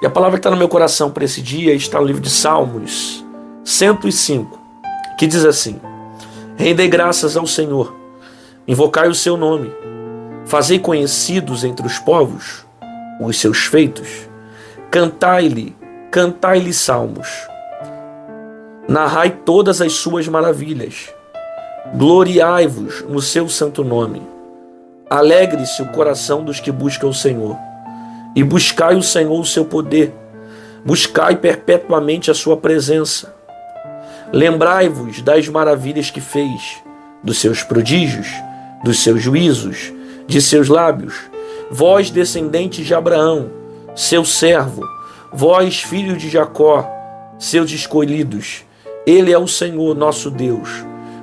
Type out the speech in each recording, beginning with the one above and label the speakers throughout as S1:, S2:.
S1: E a palavra que está no meu coração para esse dia está no livro de Salmos 105, que diz assim: rendei graças ao Senhor, invocai o seu nome, fazei conhecidos entre os povos os seus feitos, cantai-lhe salmos, narrai todas as suas maravilhas, gloriai-vos no seu santo nome. Alegre-se o coração dos que buscam o Senhor, e buscai o Senhor o seu poder, buscai perpetuamente a sua presença. Lembrai-vos das maravilhas que fez, dos seus prodígios, dos seus juízos, de seus lábios. Vós, descendentes de Abraão, seu servo, vós, filhos de Jacó, seus escolhidos. Ele é o Senhor nosso Deus.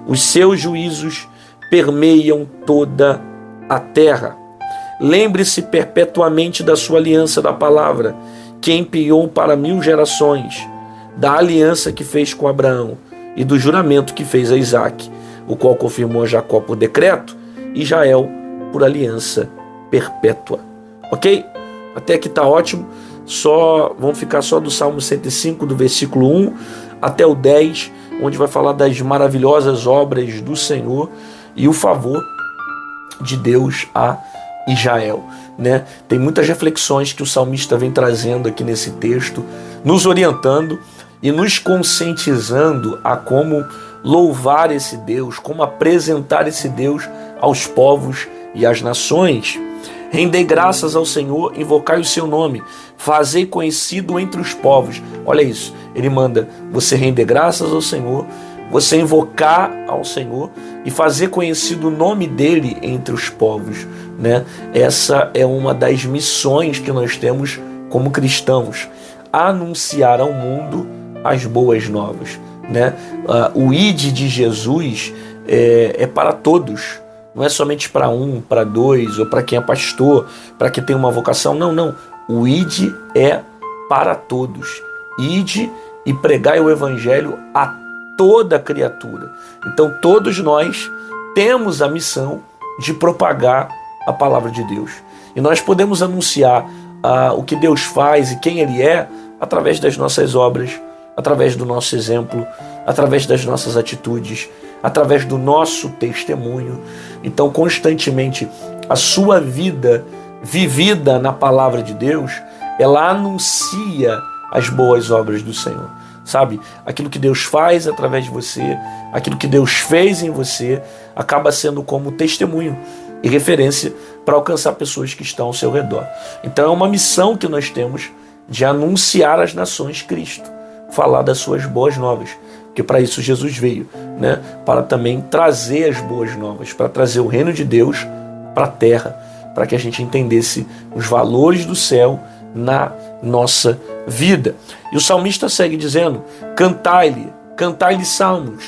S1: Os seus juízos permeiam toda a terra. Lembre-se perpetuamente da sua aliança da palavra, que empenhou para 1000 gerações, da aliança que fez com Abraão e do juramento que fez a Isaque, o qual confirmou a Jacó por decreto e Israel por aliança perpétua. Ok? Até aqui está ótimo. Vamos ficar só do Salmo 105, do versículo 1 até o 10, onde vai falar das maravilhosas obras do Senhor e o favor de Deus a Israel, né? Tem muitas reflexões que o salmista vem trazendo aqui nesse texto, nos orientando e nos conscientizando a como louvar esse Deus, como apresentar esse Deus aos povos e às nações. Rendei graças ao Senhor, invocai o seu nome, fazei conhecido entre os povos. Olha isso, ele manda você render graças ao Senhor, você invocar ao Senhor e fazer conhecido o nome dele entre os povos, né? Essa é uma das missões que nós temos como cristãos, anunciar ao mundo as boas novas, né? O ID de Jesus é para todos, não é somente para um, para dois, ou para quem é pastor, para quem tem uma vocação, não. O ID é para todos. Ide e pregai o evangelho a toda criatura. Então todos nós temos a missão de propagar a palavra de Deus. E nós podemos anunciar o que Deus faz e quem Ele é através das nossas obras, através do nosso exemplo, através das nossas atitudes, através do nosso testemunho. Então constantemente a sua vida vivida na palavra de Deus, ela anuncia as boas obras do Senhor. Sabe, aquilo que Deus faz através de você, aquilo que Deus fez em você, acaba sendo como testemunho e referência para alcançar pessoas que estão ao seu redor. Então é uma missão que nós temos de anunciar às nações Cristo, falar das suas boas novas, porque para isso Jesus veio, né? Para também trazer as boas novas, para trazer o reino de Deus para a terra, para que a gente entendesse os valores do céu na nossa vida. E o salmista segue dizendo: cantai-lhe salmos,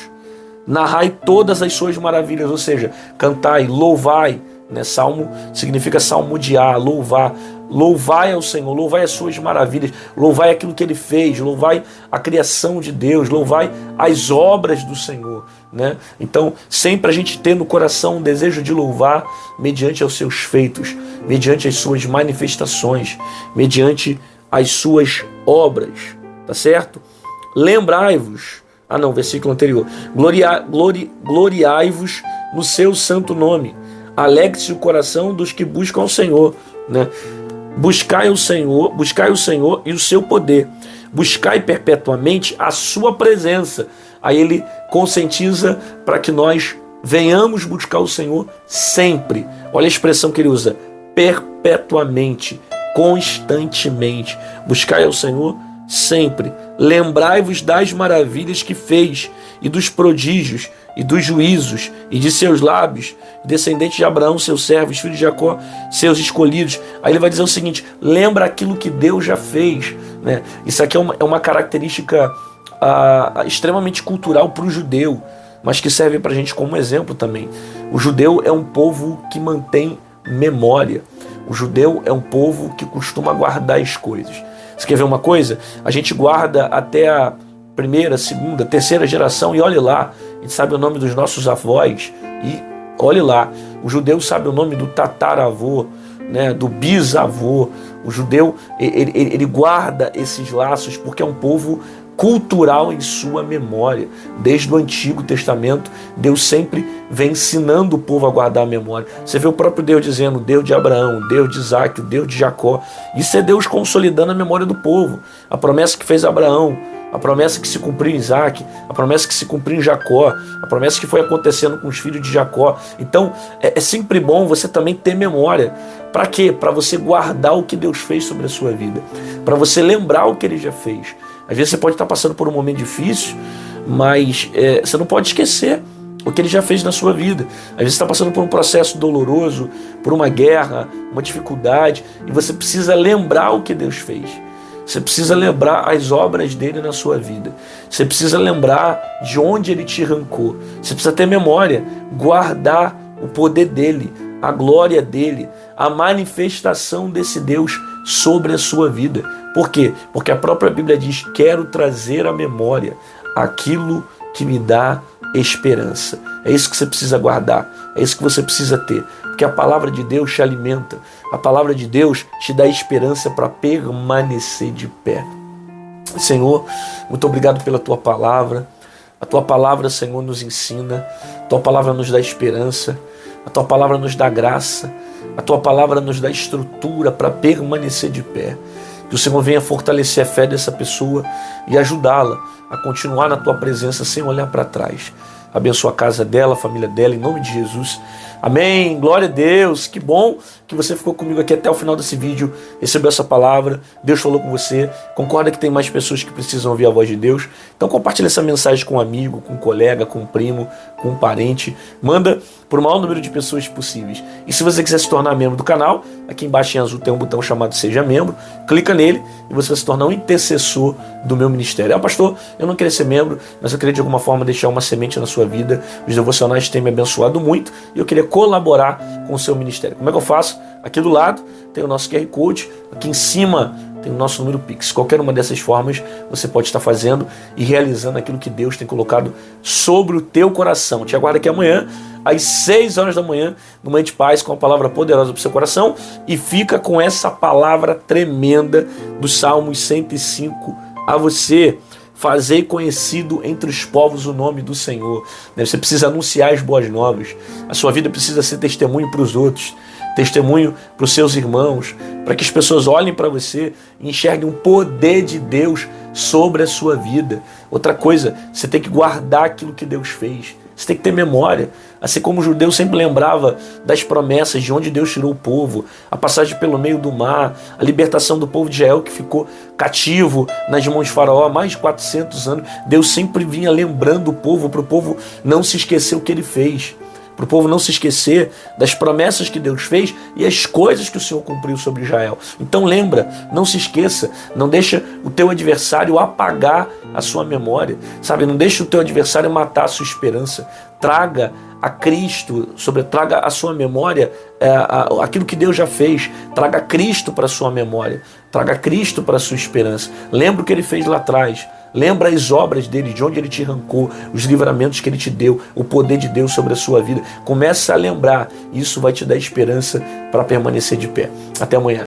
S1: narrai todas as suas maravilhas, ou seja, cantai, louvai, né? Salmo significa salmodiar, louvar. Louvai ao Senhor, louvai as suas maravilhas, louvai aquilo que Ele fez, louvai a criação de Deus, louvai as obras do Senhor, né? Então, sempre a gente ter no coração um desejo de louvar mediante aos seus feitos, mediante as suas manifestações, mediante as suas obras, tá certo? Lembrai-vos, versículo anterior, gloriai-vos no seu santo nome, alegre-se o coração dos que buscam o Senhor, né? Buscai o Senhor e o seu poder, buscai perpetuamente a sua presença. Aí ele conscientiza para que nós venhamos buscar o Senhor sempre. Olha a expressão que ele usa: perpetuamente, constantemente. Buscai ao Senhor sempre. Lembrai-vos das maravilhas que fez e dos prodígios e dos juízos e de seus lábios, descendentes de Abraão, seus servos, filhos de Jacó, seus escolhidos. Aí ele vai dizer o seguinte: lembra aquilo que Deus já fez, né? Isso aqui é uma característica extremamente cultural para o judeu, mas que serve para a gente como exemplo também. O judeu é um povo que mantém memória. O judeu é um povo que costuma guardar as coisas. Você quer ver uma coisa? A gente guarda até a primeira, segunda, terceira geração e olhe lá, a gente sabe o nome dos nossos avós e olhe lá, o judeu sabe o nome do tataravô, né, do bisavô, O judeu, ele guarda esses laços porque é um povo cultural em sua memória. Desde o Antigo Testamento, Deus sempre vem ensinando o povo a guardar a memória. Você vê o próprio Deus dizendo, o Deus de Abraão, o Deus de Isaac, o Deus de Jacó. Isso é Deus consolidando a memória do povo. A promessa que fez Abraão, a promessa que se cumpriu em Isaac, a promessa que se cumpriu em Jacó, a promessa que foi acontecendo com os filhos de Jacó. Então, é sempre bom você também ter memória. Para quê? Para você guardar o que Deus fez sobre a sua vida. Para você lembrar o que Ele já fez. Às vezes você pode estar passando por um momento difícil, mas você não pode esquecer o que Ele já fez na sua vida. Às vezes você está passando por um processo doloroso, por uma guerra, uma dificuldade, e você precisa lembrar o que Deus fez. Você precisa lembrar as obras dele na sua vida. Você precisa lembrar de onde ele te arrancou. Você precisa ter memória, guardar o poder dele, a glória dele, a manifestação desse Deus sobre a sua vida. Por quê? Porque a própria Bíblia diz, quero trazer à memória aquilo que me dá esperança. É isso que você precisa guardar, é isso que você precisa ter. Porque a palavra de Deus te alimenta, a palavra de Deus te dá esperança para permanecer de pé. Senhor, muito obrigado pela Tua palavra. A Tua palavra, Senhor, nos ensina, a Tua palavra nos dá esperança, a Tua palavra nos dá graça, a Tua palavra nos dá estrutura para permanecer de pé. Que o Senhor venha fortalecer a fé dessa pessoa e ajudá-la a continuar na Tua presença sem olhar para trás. Abençoa a casa dela, a família dela, em nome de Jesus. Amém, glória a Deus. Que bom que você ficou comigo aqui até o final desse vídeo, recebeu essa palavra, Deus falou com você. Concorda que tem mais pessoas que precisam ouvir a voz de Deus? Então compartilha essa mensagem com um amigo, com um colega, com um primo, com um parente. Manda para o maior número de pessoas possíveis. E se você quiser se tornar membro do canal, aqui embaixo em azul tem um botão chamado Seja Membro. Clica nele e você vai se tornar um intercessor do meu ministério. Pastor, eu não queria ser membro, mas eu queria de alguma forma deixar uma semente na sua vida. Os devocionais têm me abençoado muito e eu queria colaborar com o seu ministério. Como é que eu faço? Aqui do lado tem o nosso QR Code, aqui em cima tem o nosso número Pix. Qualquer uma dessas formas você pode estar fazendo e realizando aquilo que Deus tem colocado sobre o teu coração. Te aguardo aqui amanhã, às 6 horas da manhã, no Manhã de Paz, com uma palavra poderosa para o seu coração. E fica com essa palavra tremenda do Salmos 105 a você. Fazei conhecido entre os povos o nome do Senhor. Você precisa anunciar as boas novas. A sua vida precisa ser testemunho para os outros, testemunho para os seus irmãos, para que as pessoas olhem para você e enxerguem o poder de Deus sobre a sua vida. Outra coisa, você tem que guardar aquilo que Deus fez. Você tem que ter memória. Assim como o judeu sempre lembrava das promessas, de onde Deus tirou o povo, a passagem pelo meio do mar, a libertação do povo de Israel que ficou cativo nas mãos de Faraó há mais de 400 anos. Deus sempre vinha lembrando o povo, para o povo não se esquecer o que ele fez, para o povo não se esquecer das promessas que Deus fez e as coisas que o Senhor cumpriu sobre Israel. Então lembra, não se esqueça, não deixa o teu adversário apagar a sua memória, sabe? Não deixa o teu adversário matar a sua esperança. Traga a Cristo, traga a sua memória aquilo que Deus já fez. Traga Cristo para a sua memória, traga Cristo para a sua esperança. Lembra o que Ele fez lá atrás. Lembra as obras dele, de onde ele te arrancou, os livramentos que ele te deu, o poder de Deus sobre a sua vida. Começa a lembrar, isso vai te dar esperança para permanecer de pé. Até amanhã.